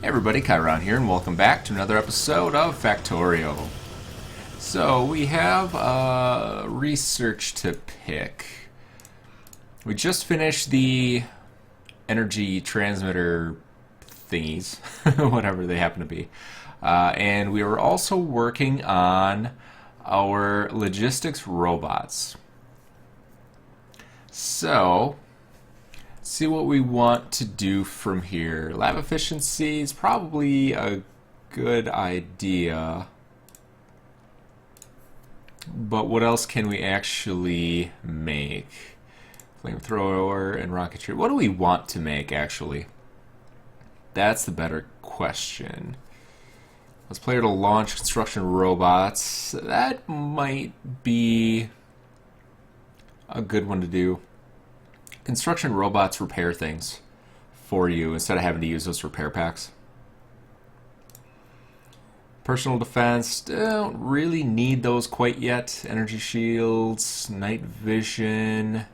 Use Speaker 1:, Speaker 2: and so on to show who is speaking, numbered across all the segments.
Speaker 1: Hey everybody, Chiron here, and welcome back to another episode of Factorio. So, we have research to pick. We just finished the energy transmitter thingies, whatever they happen to be. And we were also working on our logistics robots. So, see what we want to do from here. Lab efficiency is probably a good idea. But what else can we actually make? Flamethrower and rocketry. What do we want to make, actually? That's the better question. Let's play to launch construction robots. That might be a good one to do. Construction robots repair things for you instead of having to use those repair packs. Personal defense, don't really need those quite yet. Energy shields, night vision.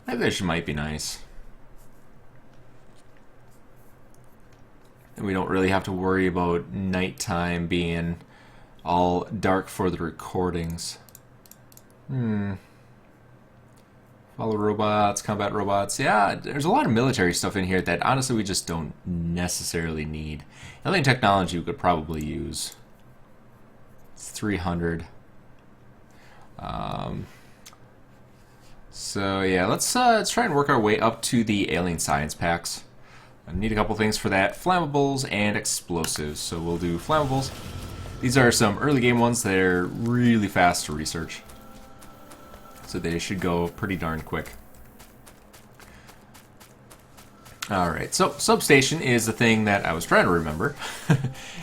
Speaker 1: Night vision might be nice. And we don't really have to worry about nighttime being all dark for the recordings. Follow robots, combat robots. Yeah, there's a lot of military stuff in here that honestly we just don't necessarily need. Alien technology we could probably use. It's 300. So yeah, let's try and work our way up to the alien science packs. I need a couple things for that. Flammables and explosives. So we'll do flammables. These are some early game ones that are really fast to research. So they should go pretty darn quick. Alright, so substation is the thing that I was trying to remember.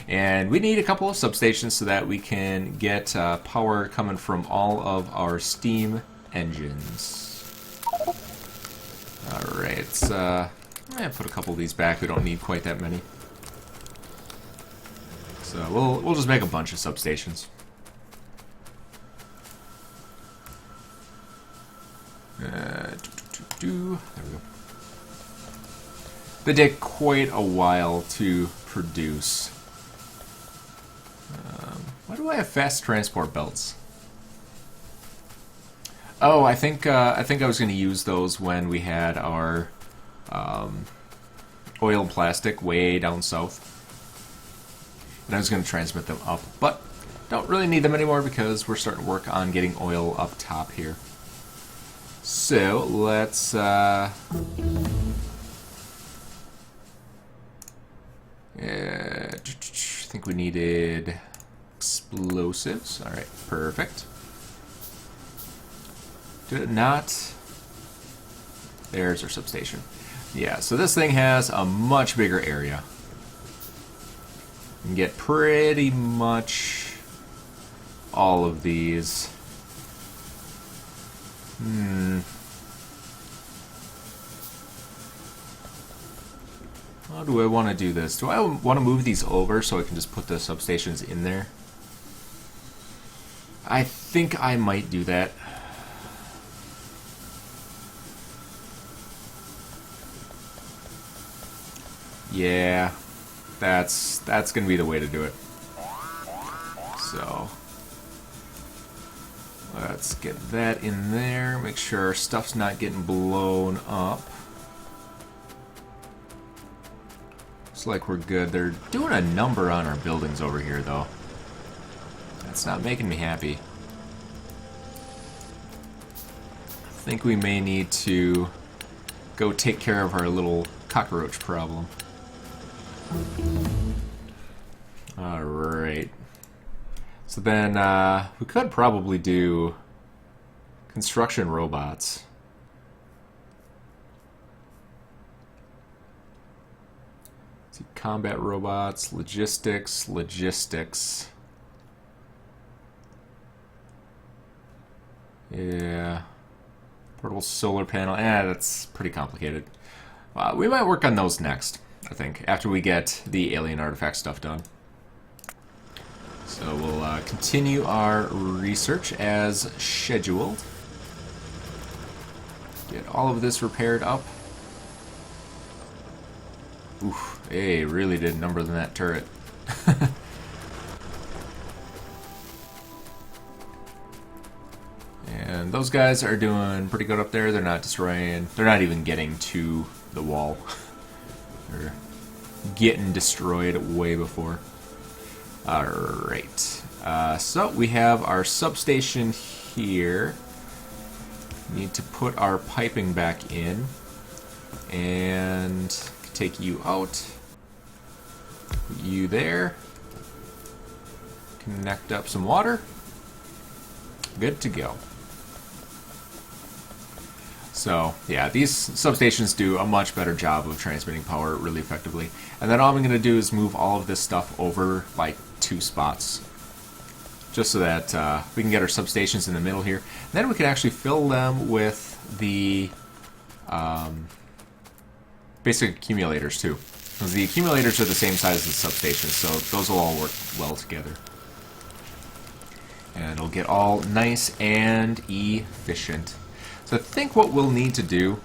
Speaker 1: And we need a couple of substations so that we can get power coming from all of our steam engines. Alright, put a couple of these back. We don't need quite that many. So we'll just make a bunch of substations. There we go. They take quite a while to produce. Why do I have fast transport belts? Oh, I think I was going to use those when we had our oil and plastic way down south, and I was going to transmit them up, but don't really need them anymore because we're starting to work on getting oil up top here. So let's I think we needed explosives. All right, perfect. Did it not? There's our substation. Yeah, so this thing has a much bigger area. You can get pretty much all of these. How do I want to do this? Do I want to move these over so I can just put the substations in there? I think I might do that. Yeah, that's going to be the way to do it. So let's get that in there. Make sure our stuff's not getting blown up. Looks like we're good. They're doing a number on our buildings over here, though. That's not making me happy. I think we may need to go take care of our little cockroach problem. Alright. So then, we could probably do construction robots. Let's see, combat robots, logistics. Yeah. Portable solar panel. That's pretty complicated. We might work on those next, I think, after we get the alien artifact stuff done. So we'll continue our research as scheduled. Get all of this repaired up. Oof, They really did number than that turret. And those guys are doing pretty good up there. They're not destroying. They're not even getting to the wall. They're getting destroyed way before. Alright. So we have our substation here. Need to put our piping back in. And take you out. Put you there. Connect up some water. Good to go. So, yeah, these substations do a much better job of transmitting power really effectively. And then all I'm going to do is move all of this stuff over, like, 2 spots. Just so that we can get our substations in the middle here. And then we can actually fill them with the basic accumulators, too. Because the accumulators are the same size as the substations, so those will all work well together. And it'll get all nice and efficient. So I think what we'll need to do,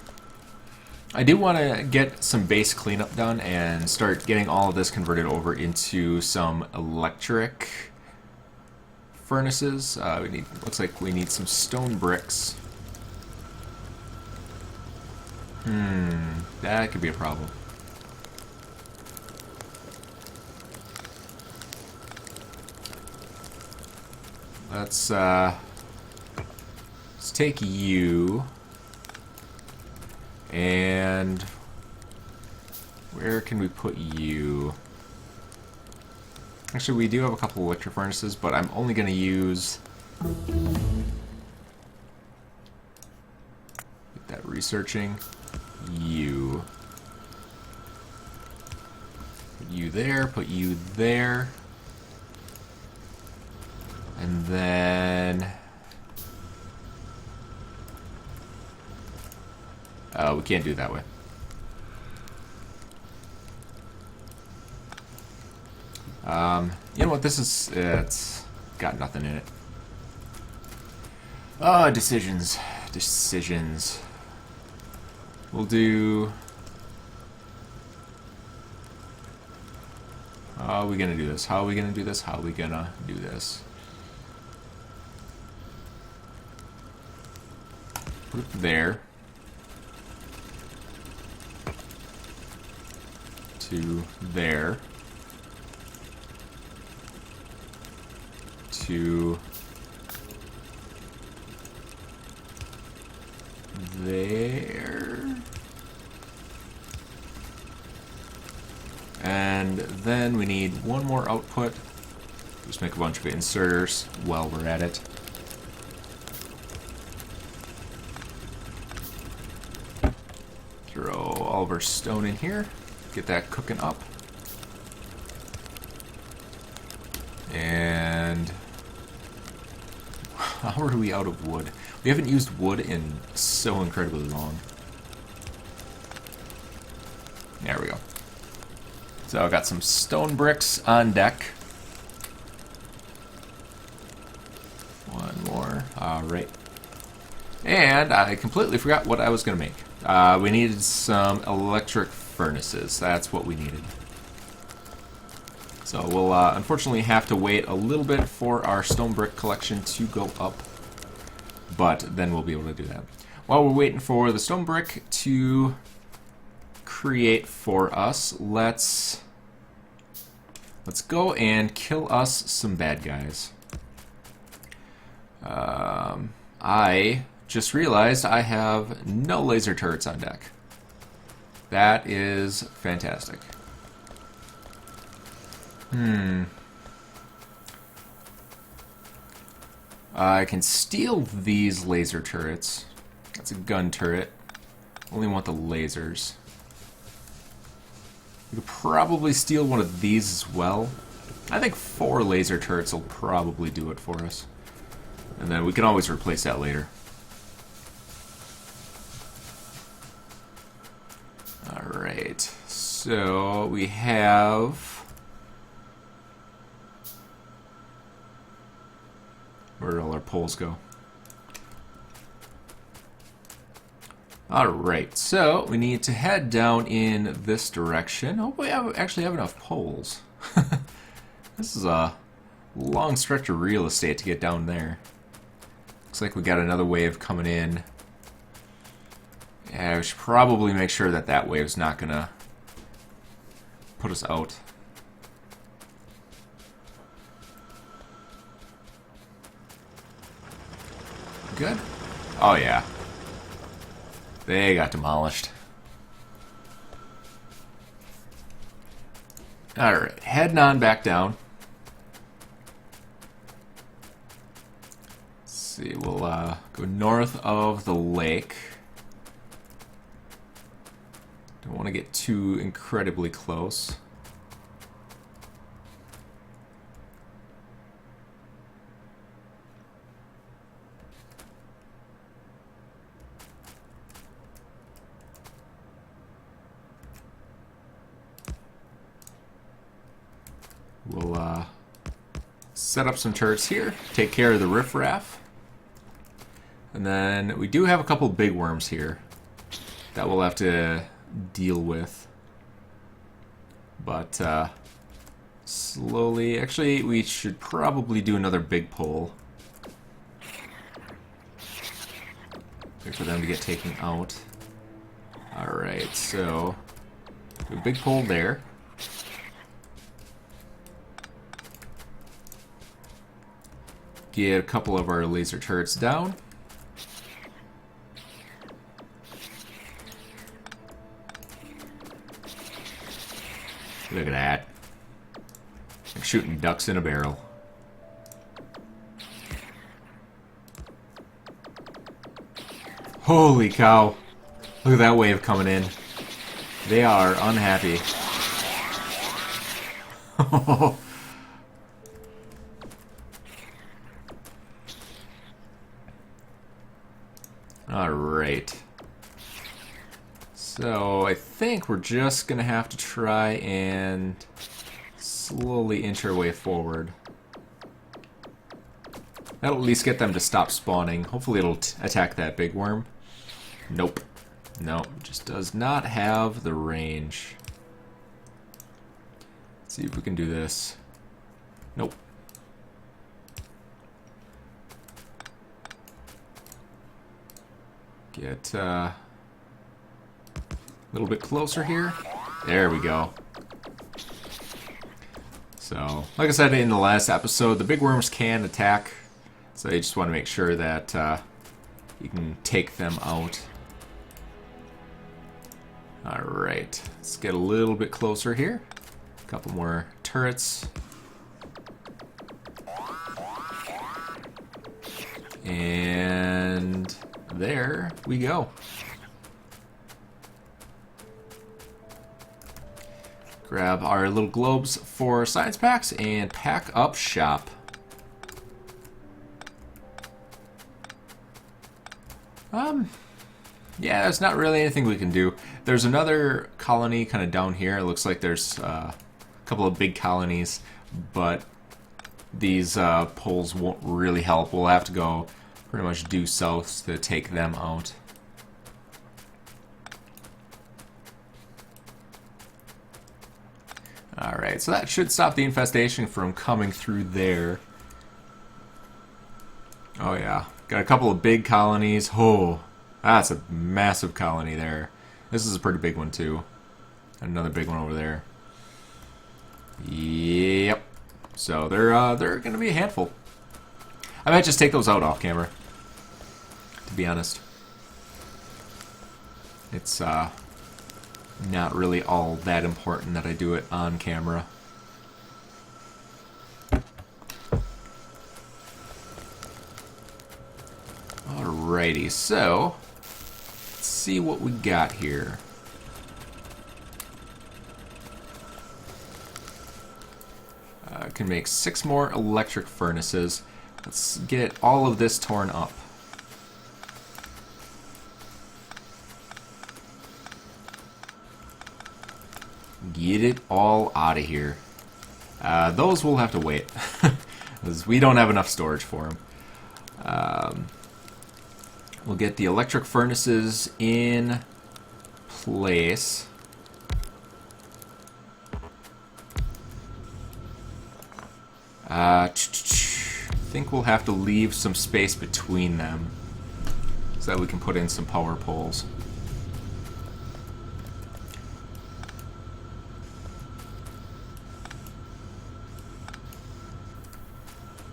Speaker 1: I do want to get some base cleanup done and start getting all of this converted over into some electric furnaces. Looks like we need some stone bricks. That could be a problem. Let's take you, and where can we put you? Actually, we do have a couple of electric furnaces, but I'm only going to use... Get that researching. You. Put you there, put you there. And then... we can't do it that way. You know what? This is... it's got nothing in it. Decisions. Decisions. We'll do... How are we gonna do this? How are we gonna do this? How are we gonna do this? Put it there. To there. To there. And then we need one more output. Just make a bunch of inserters while we're at it. Throw all of our stone in here. Get that cooking up. And how are we out of wood? We haven't used wood in so incredibly long. There we go. So I got some stone bricks on deck. One more. Alright. And I completely forgot what I was going to make. We needed some electric furnaces. That's what we needed. So we'll unfortunately have to wait a little bit for our stone brick collection to go up. But then we'll be able to do that. While we're waiting for the stone brick to create for us, let's go and kill us some bad guys. I just realized I have no laser turrets on deck. That is fantastic. I can steal these laser turrets. That's a gun turret. Only want the lasers. We could probably steal one of these as well. I think 4 laser turrets will probably do it for us. And then we can always replace that later. Alright, so we have... Where did all our poles go? Alright, so we need to head down in this direction. Oh, we actually have enough poles. This is a long stretch of real estate to get down there. Looks like we got another wave coming in. Yeah, we should probably make sure that that wave's not gonna put us out. Good? Oh yeah. They got demolished. Alright, heading on back down. Let's see, we'll go north of the lake. Don't want to get too incredibly close. We'll set up some turrets here, take care of the riffraff. And then we do have a couple big worms here that we'll have to deal with. But slowly, actually we should probably do another big pole. Wait for them to get taken out. Alright, so do a big pole there. Get a couple of our laser turrets down. Look at that. Like shooting ducks in a barrel. Holy cow. Look at that wave coming in. They are unhappy. Alright. So I think we're just gonna have to try and slowly inch our way forward. That'll at least get them to stop spawning. Hopefully it'll attack that big worm. Nope. Nope. Just does not have the range. Let's see if we can do this. Nope. Get a little bit closer here. There we go. So, like I said in the last episode, the big worms can attack. So you just want to make sure that you can take them out. Alright, let's get a little bit closer here. A couple more turrets. And there we go. Grab our little globes for science packs and pack up shop. Yeah, there's not really anything we can do. There's another colony kind of down here. It looks like there's a couple of big colonies, but these poles won't really help. We'll have to go pretty much due south to take them out. Alright, so that should stop the infestation from coming through there. Oh yeah, got a couple of big colonies. Oh, that's a massive colony there. This is a pretty big one too. Another big one over there. Yep. So they're gonna be a handful. I might just take those out off camera, to be honest. It's not really all that important that I do it on camera. Alrighty, so let's see what we got here. Can make 6 more electric furnaces. Let's get all of this torn up. Get it all out of here. Those will have to wait, because we don't have enough storage for them. We'll get the electric furnaces in place. I think we'll have to leave some space between them so that we can put in some power poles.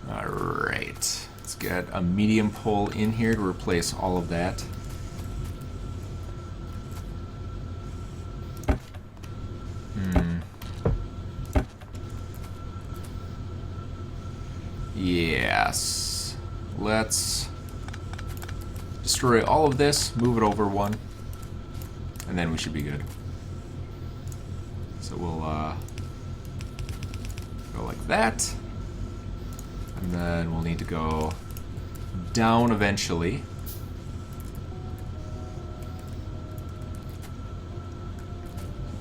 Speaker 1: Alright, let's get a medium pole in here to replace all of that. Yes. Let's destroy all of this, move it over one, and then we should be good. So we'll go like that. And then we'll need to go down eventually.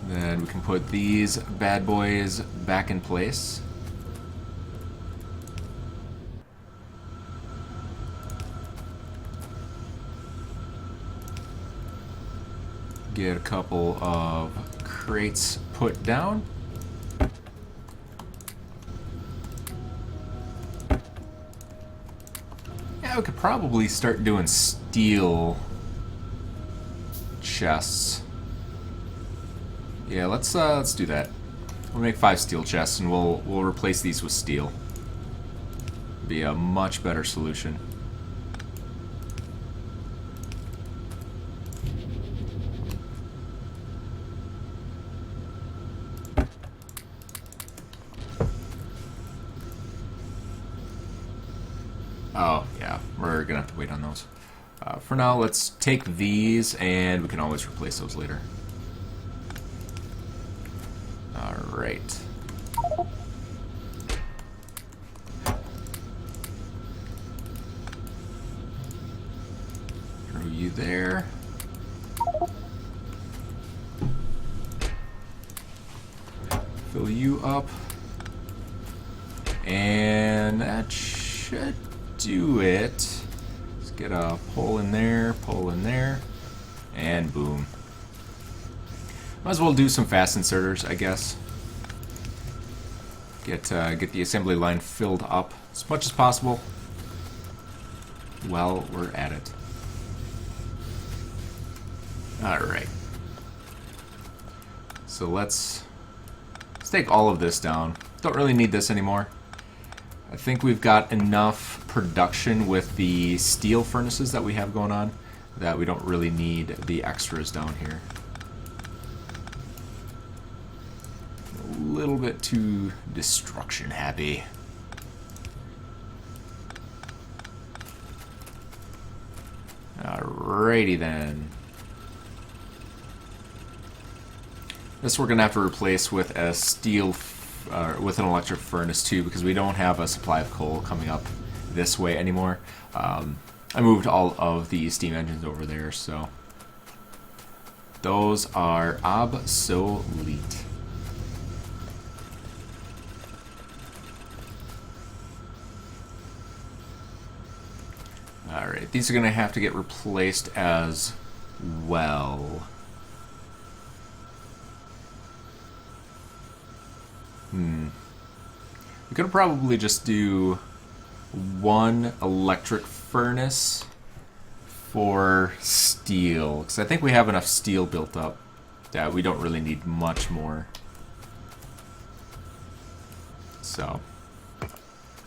Speaker 1: Then we can put these bad boys back in place. Get a couple of crates put down. Yeah, we could probably start doing steel chests. Yeah, let's do that. We'll make 5 steel chests, and we'll replace these with steel. Be a much better solution. Oh, yeah, we're gonna have to wait on those. For now, let's take these, and we can always replace those later. Alright. Throw you there. Fill you up. And that should do it. Let's get a pole in there, and boom. Might as well do some fast inserters, I guess. Get the assembly line filled up as much as possible while we're at it. Alright. So let's take all of this down. Don't really need this anymore. I think we've got enough production with the steel furnaces that we have going on that we don't really need the extras down here. A little bit too destruction happy. Alrighty then. This we're gonna have to replace with a steel, with an electric furnace too, because we don't have a supply of coal coming up this way anymore. I moved all of the steam engines over there, so those are obsolete. Alright, these are going to have to get replaced as well. We could probably just do one electric furnace for steel, because I think we have enough steel built up that we don't really need much more. So,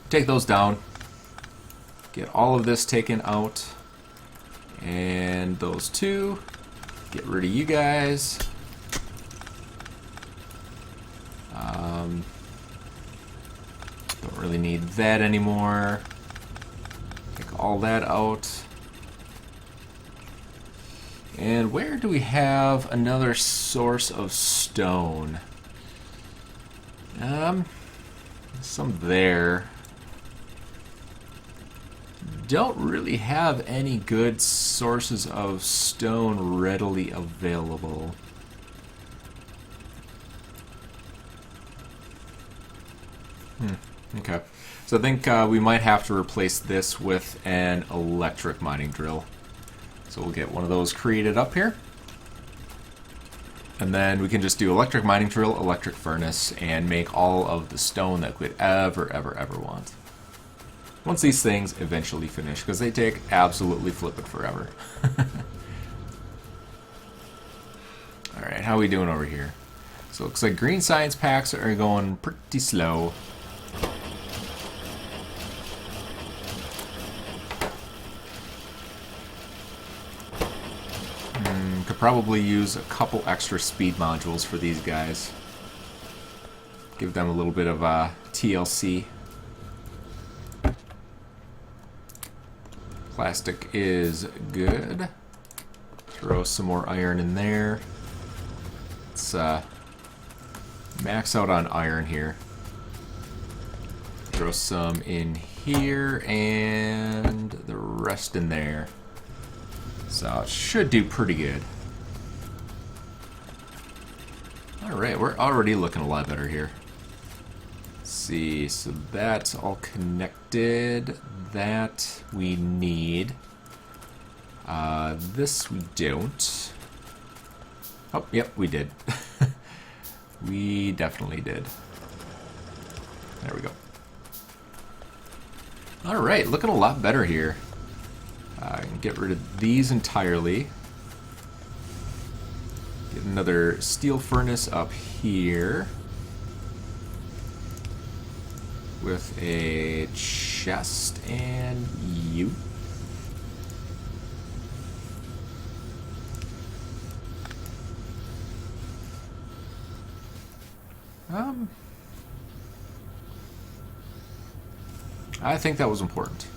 Speaker 1: take those down. Get all of this taken out. And those two. Get rid of you guys. Don't really need that anymore. Take all that out. And where do we have another source of stone? Some there. Don't really have any good sources of stone readily available. Okay. So I think we might have to replace this with an electric mining drill. So we'll get one of those created up here. And then we can just do electric mining drill, electric furnace, and make all of the stone that we could ever want. Once these things eventually finish, because they take absolutely flippin' forever. Alright, how are we doing over here? So it looks like green science packs are going pretty slow. Could probably use a couple extra speed modules for these guys. Give them a little bit of TLC. Plastic is good. Throw some more iron in there. Let's max out on iron here. Throw some in here and the rest in there. So it should do pretty good. Alright, we're already looking a lot better here. Let's see, so that's all connected. That we need. This we don't. Oh, yep, we did. We definitely did. There we go. Alright, looking a lot better here. I can get rid of these entirely. Get another steel furnace up here. With a chest and you. I think that was important.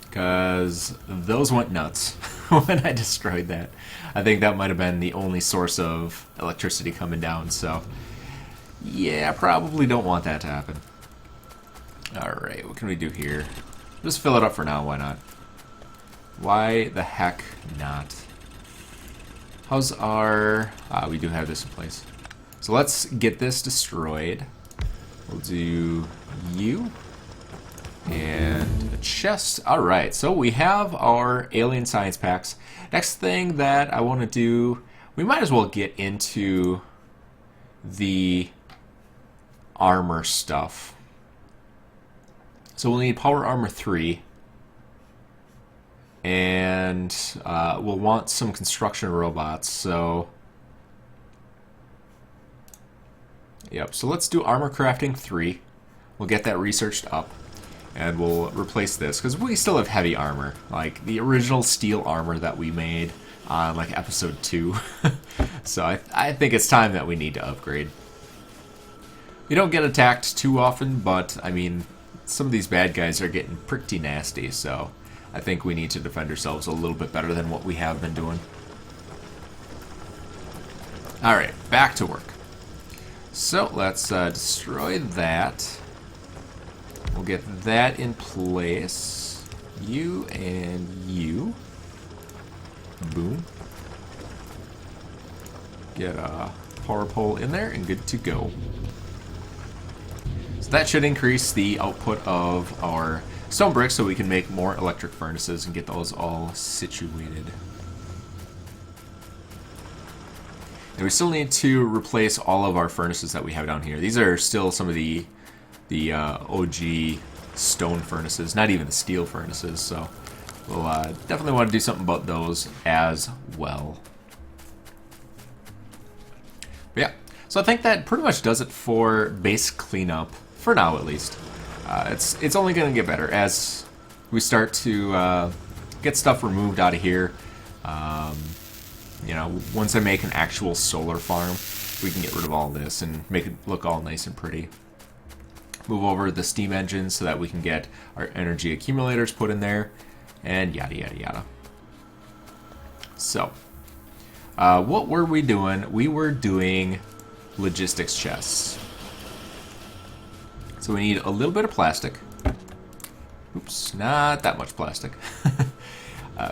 Speaker 1: Because those went nuts when I destroyed that. I think that might have been the only source of electricity coming down, so yeah, probably don't want that to happen. Alright, what can we do here? Just fill it up for now, why not? Why the heck not? How's our... we do have this in place. So let's get this destroyed. We'll do you. And a chest. Alright, so we have our alien science packs. Next thing that I want to do, we might as well get into the armor stuff. So we'll need power armor 3. And we'll want some construction robots, so... Yep, so let's do armor crafting 3. We'll get that researched up. And we'll replace this, because we still have heavy armor. Like, the original steel armor that we made on, like, episode 2. So I think it's time that we need to upgrade. We don't get attacked too often, but, I mean, some of these bad guys are getting pretty nasty, so I think we need to defend ourselves a little bit better than what we have been doing. Alright, back to work. So, let's destroy that. We'll get that in place. You and you. Boom. Get a power pole in there and good to go. So that should increase the output of our stone bricks so we can make more electric furnaces and get those all situated. And we still need to replace all of our furnaces that we have down here. These are still some of the OG stone furnaces, not even the steel furnaces, so we'll definitely want to do something about those as well. But yeah, so I think that pretty much does it for base cleanup, for now at least. It's only going to get better as we start to get stuff removed out of here. You know, once I make an actual solar farm, we can get rid of all this and make it look all nice and pretty. Move over the steam engine so that we can get our energy accumulators put in there, and yada yada yada. So, what were we doing? We were doing logistics chests. So we need a little bit of plastic. Oops, not that much plastic.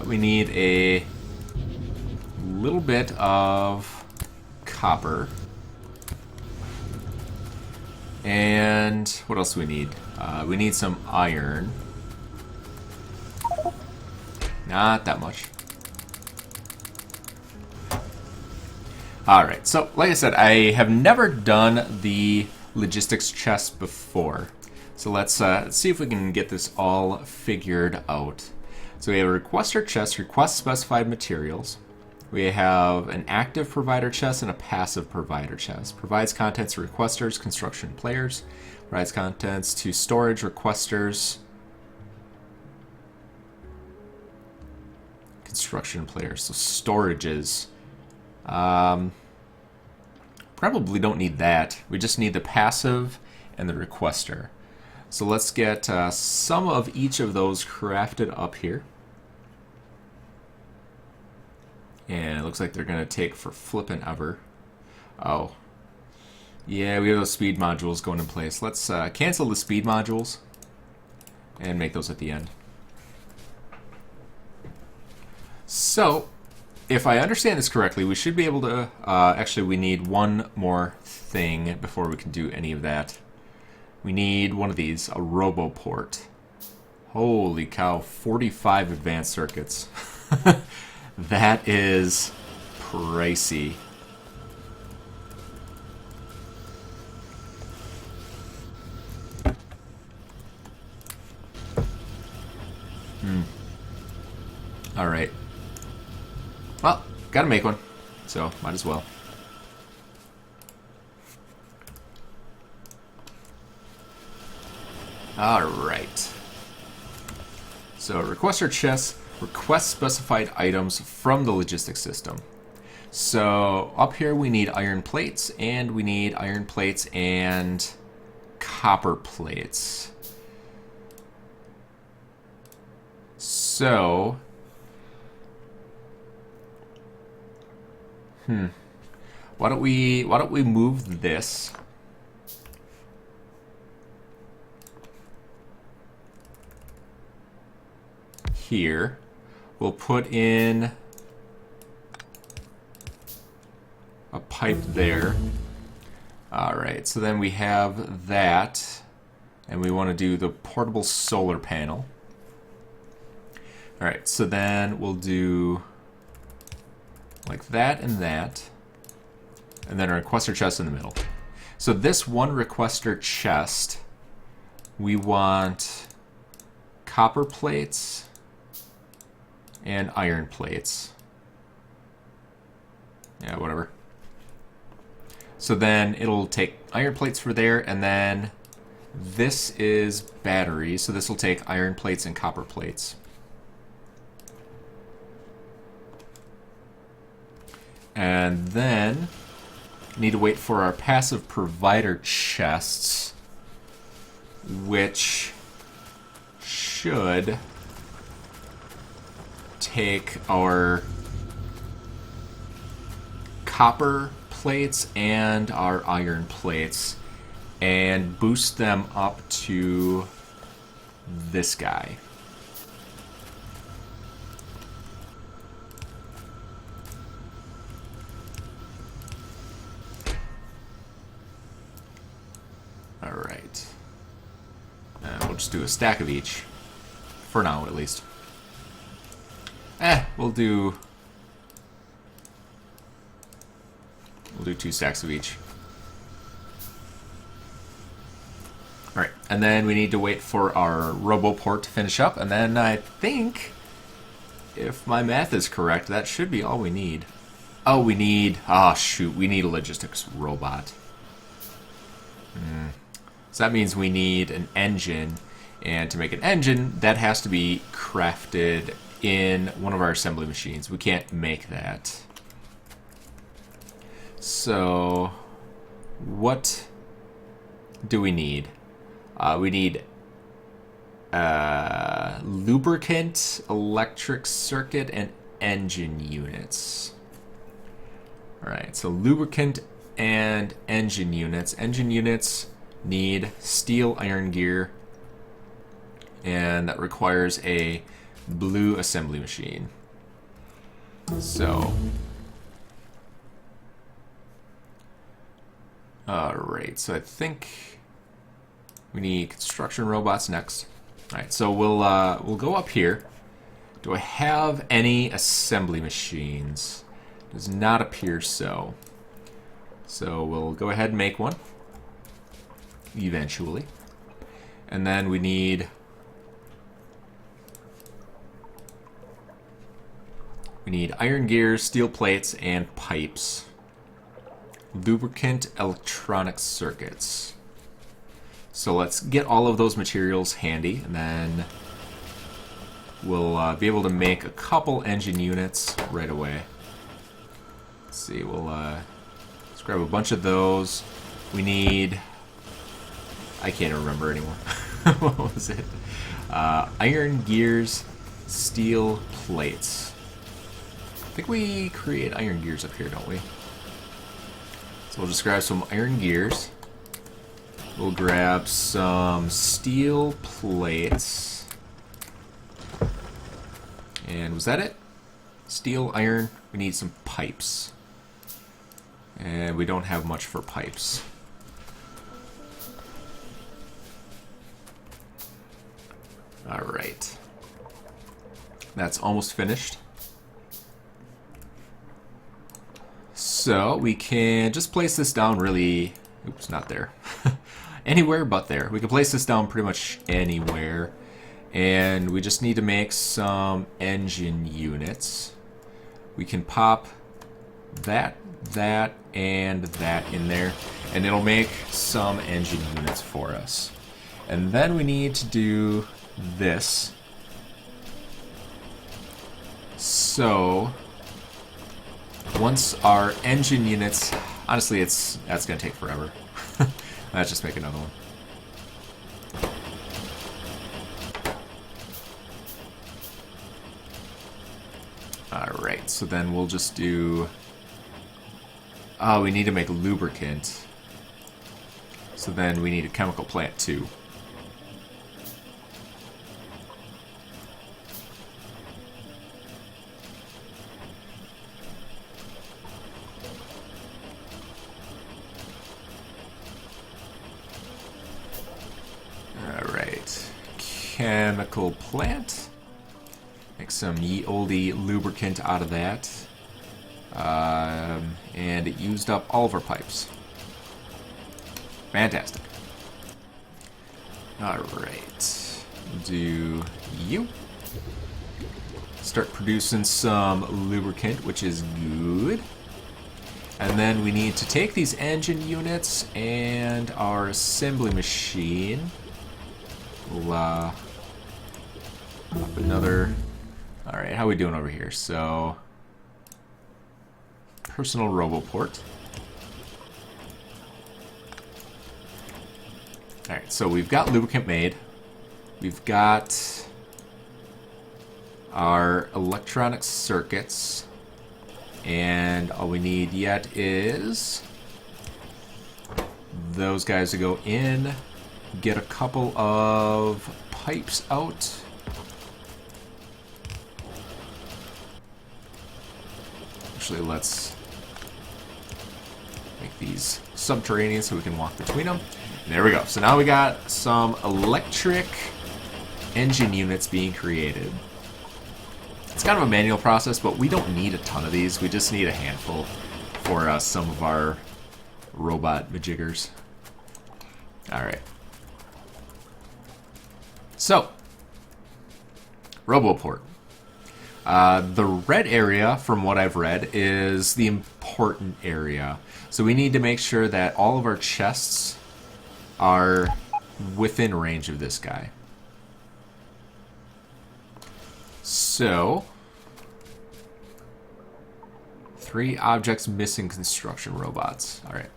Speaker 1: We need a little bit of copper. And what else do we need? We need some iron. Not that much. Alright, so like I said, I have never done the logistics chest before. So let's see if we can get this all figured out. So we have a requester chest, request specified materials. We have an active provider chest and a passive provider chest. Provides contents to requesters, construction players. Provides contents to storage requesters, construction players. So storages. Probably don't need that. We just need the passive and the requester. So let's get some of each of those crafted up here. And it looks like they're going to take for flippin' ever. Oh. Yeah, we have those speed modules going in place. Let's cancel the speed modules and make those at the end. So, if I understand this correctly, we should be able to... actually, we need one more thing before we can do any of that. We need one of these, a RoboPort. Holy cow, 45 advanced circuits. That is pricey. Alright. Well, gotta make one, so might as well. Alright. So, requester chests request specified items from the logistics system. So, up here we need iron plates, and we need iron plates and copper plates. So, why don't we move this here? We'll put in a pipe there. Alright, so then we have that, and we want to do the portable solar panel. Alright, so then we'll do like that, and then a requester chest in the middle. So this one requester chest, we want copper plates and iron plates. Yeah, whatever. So then it'll take iron plates for there, and then this is batteries, so this will take iron plates and copper plates. And then need to wait for our passive provider chests, which should take our copper plates and our iron plates and boost them up to this guy. Alright. We'll just do a stack of each. For now, at least. We'll do 2 stacks of each. Alright, and then we need to wait for our RoboPort to finish up, and then I think, if my math is correct, that should be all we need. Oh, we need... Oh, shoot, we need a logistics robot. So that means we need an engine, and to make an engine, that has to be crafted in one of our assembly machines. We can't make that. So, what do we need? We need lubricant, electric circuit, and engine units. Alright, so lubricant and engine units. Engine units need steel iron gear, and that requires a blue assembly machine. So, alright, so I think We need construction robots next. All right, so we'll go up here. Do I have any assembly machines? Does not appear so. So we'll go ahead and make one eventually. And then we need iron gears, steel plates, and pipes. Lubricant electronic circuits. So let's get all of those materials handy, and then we'll be able to make a couple engine units right away. Let's see, let's grab a bunch of those. We need... I can't remember anymore. What was it? Iron gears, steel plates. I think we create iron gears up here, don't we? So we'll just grab some iron gears. We'll grab some steel plates. And was that it? Steel, iron. We need some pipes. And we don't have much for pipes. Alright. That's almost finished. So we can just place this down really... Oops, not there. Anywhere but there. We can place this down pretty much anywhere. And we just need to make some engine units. We can pop that, and that in there. And it'll make some engine units for us. And then we need to do this. So once our engine units, honestly, that's gonna take forever. Let's just make another one. Alright, so then we'll just do... Oh, we need to make lubricant. So then we need a chemical plant too. Alright, chemical plant. Make some ye olde lubricant out of that. And it used up all of our pipes. Fantastic. Alright. Do you. Start producing some lubricant, which is good. And then we need to take these engine units and our assembly machine. We'll up another... Alright, how are we doing over here? So, personal roboport. Alright, so we've got lubricant made. We've got our electronic circuits. And all we need yet is those guys to go in, get a couple of pipes out. Actually, let's make these subterranean so we can walk between them. And there we go. So now we got some electric engine units being created. It's kind of a manual process, but we don't need a ton of these. We just need a handful for some of our robot majiggers. Alright. So, Roboport. The red area, from what I've read, is the important area. So we need to make sure that all of our chests are within range of this guy. So, 3 objects missing construction robots. Alright.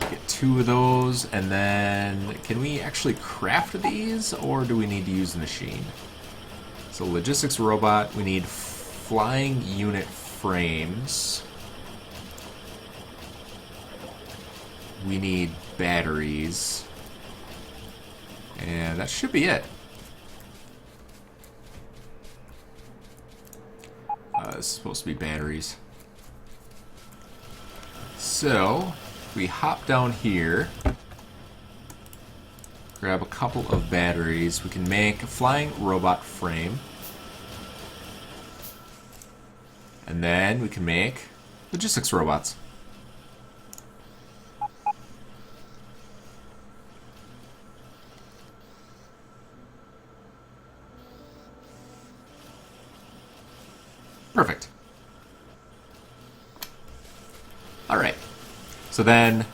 Speaker 1: Get 2 of those, and then can we actually craft these, or do we need to use the machine? So, logistics robot, we need flying unit frames. We need batteries. And that should be it. It's supposed to be batteries. So, if we hop down here, grab a couple of batteries, we can make a flying robot frame. And then we can make logistics robots. Perfect. Alright. So then,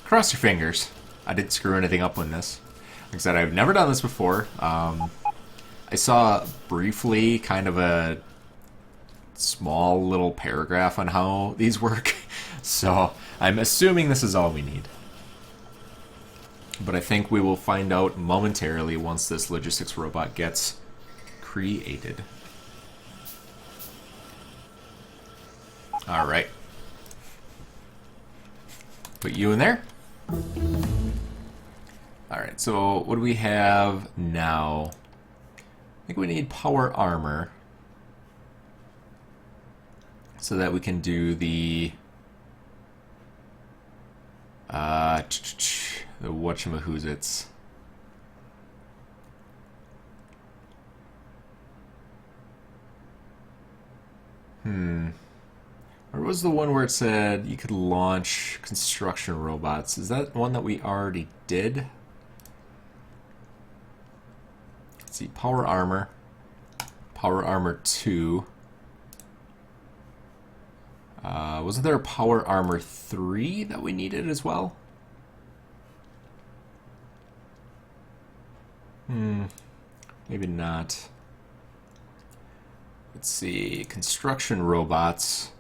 Speaker 1: cross your fingers. I didn't screw anything up on this. Like I said, I've never done this before. I saw briefly kind of a small little paragraph on how these work. So I'm assuming this is all we need. But I think we will find out momentarily once this logistics robot gets created. Alright. Put you in there. Alright, so what do we have now? I think we need power armor so that we can do the whatchamahoozits. Where was the one where it said you could launch construction robots? Is that one that we already did? Let's see, power armor. Power armor 2. Wasn't there a power armor 3 that we needed as well? Maybe not. Let's see, construction robots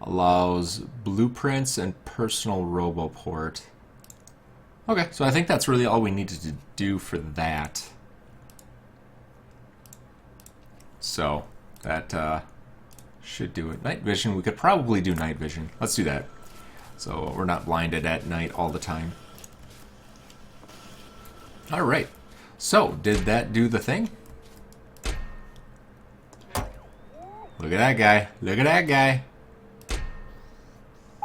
Speaker 1: allows blueprints and personal roboport. Okay, so I think that's really all we needed to do for that. So, that should do it. Night vision, we could probably do night vision. Let's do that. So we're not blinded at night all the time. Alright, so did that do the thing? Look at that guy. Look at that guy.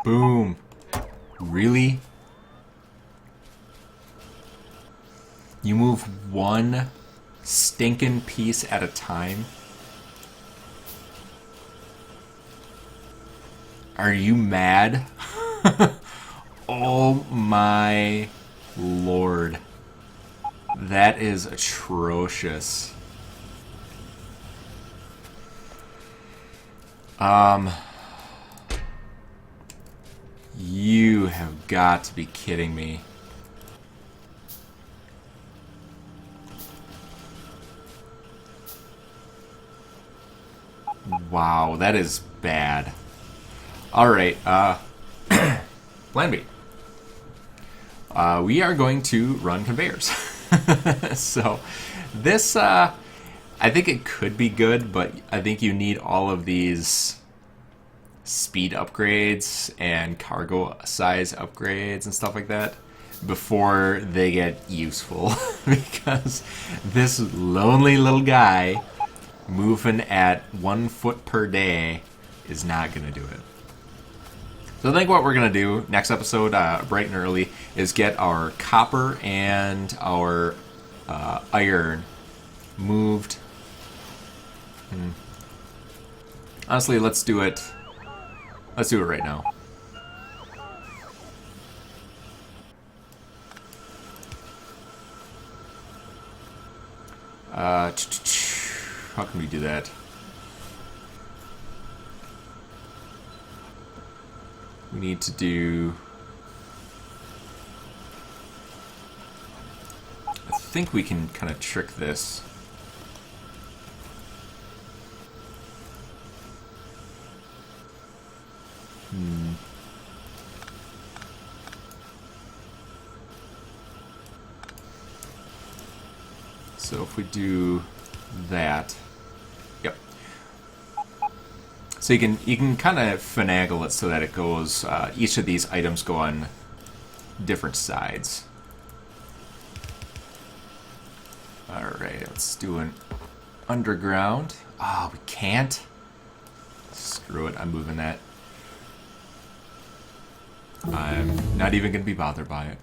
Speaker 1: Boom. Really? You move one stinking piece at a time? Are you mad? Oh my lord. That is atrocious. You have got to be kidding me. Wow, that is bad. Alright, plan B. We are going to run conveyors. So, this, I think it could be good, but I think you need all of these speed upgrades and cargo size upgrades and stuff like that before they get useful. Because this lonely little guy moving at 1 foot per day is not going to do it. So I think what we're going to do next episode, bright and early, is get our copper and our iron moved. Honestly, let's do it. Let's do it right now. How can we do that? We need to do... I think we can kind of trick this. So if we do that, yep. So you can kind of finagle it so that it goes. Each of these items go on different sides. All right, let's do an underground. Ah, we can't. Screw it, I'm moving that. I'm not even going to be bothered by it.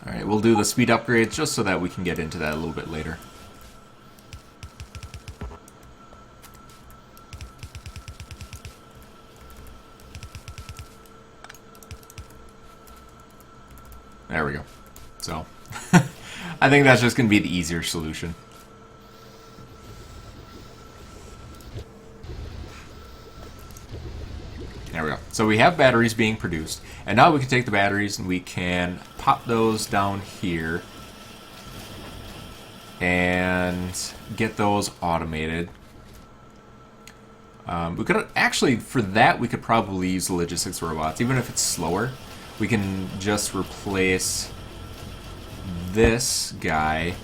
Speaker 1: Alright, we'll do the speed upgrades just so that we can get into that a little bit later. There we go. So, I think that's just going to be the easier solution. There we go. So we have batteries being produced, and now we can take the batteries and we can pop those down here and get those automated. We could actually, for that, we could probably use the logistics robots, even if it's slower. We can just replace this guy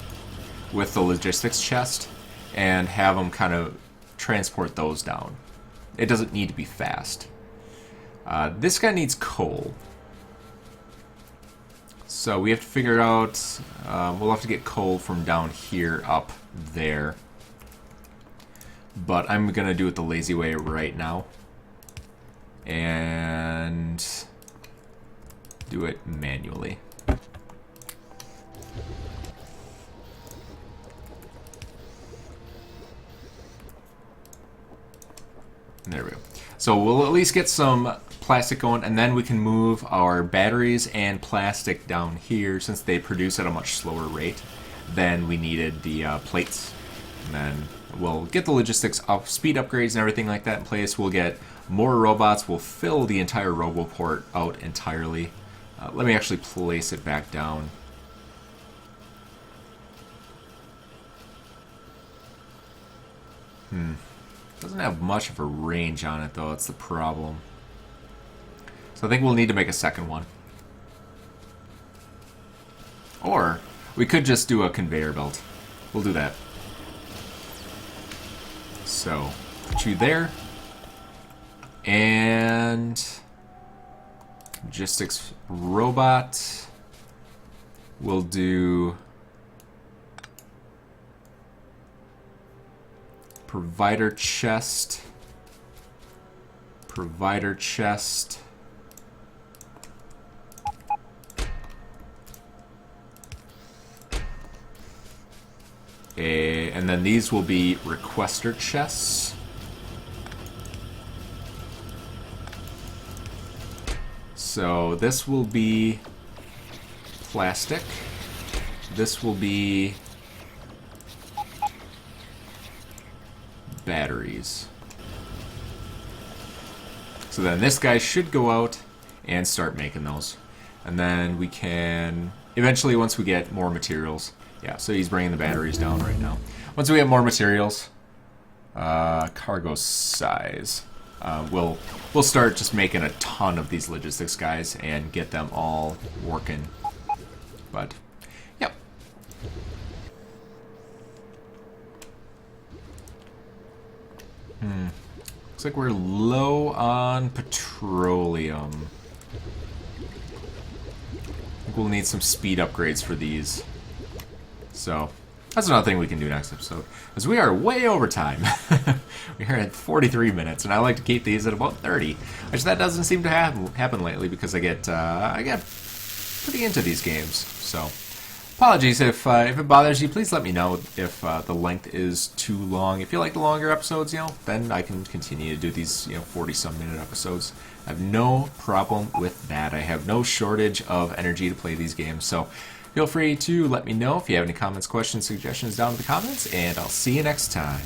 Speaker 1: with the logistics chest and have them kind of transport those down. It doesn't need to be fast. This guy needs coal. So we have to figure out, we'll have to get coal from down here up there. But I'm going to do it the lazy way right now. And do it manually. There we go. So we'll at least get some plastic going, and then we can move our batteries and plastic down here since they produce at a much slower rate than we needed the plates. And then we'll get the logistics up, speed upgrades and everything like that in place. We'll get more robots. We'll fill the entire RoboPort out entirely. Let me actually place it back down. Doesn't have much of a range on it, though. That's the problem. So I think we'll need to make a second one. Or we could just do a conveyor belt. We'll do that. So, put you there. And logistics robot. We'll do provider chest. Provider chest. And then these will be requester chests. So this will be plastic. This will be batteries. So then this guy should go out and start making those. And then we can, eventually once we get more materials, yeah, so he's bringing the batteries down right now. Once we have more materials, cargo size, we'll start just making a ton of these logistics guys and get them all working. But, yep. Looks like we're low on petroleum. I think we'll need some speed upgrades for these. So, that's another thing we can do next episode. Because we are way over time. We are at 43 minutes, and I like to keep these at about 30. Which that doesn't seem to happen lately because I get pretty into these games. So, apologies if it bothers you. Please let me know if the length is too long. If you like the longer episodes, then I can continue to do these 40-some minute episodes. I have no problem with that. I have no shortage of energy to play these games. So, feel free to let me know if you have any comments, questions, suggestions down in the comments, and I'll see you next time.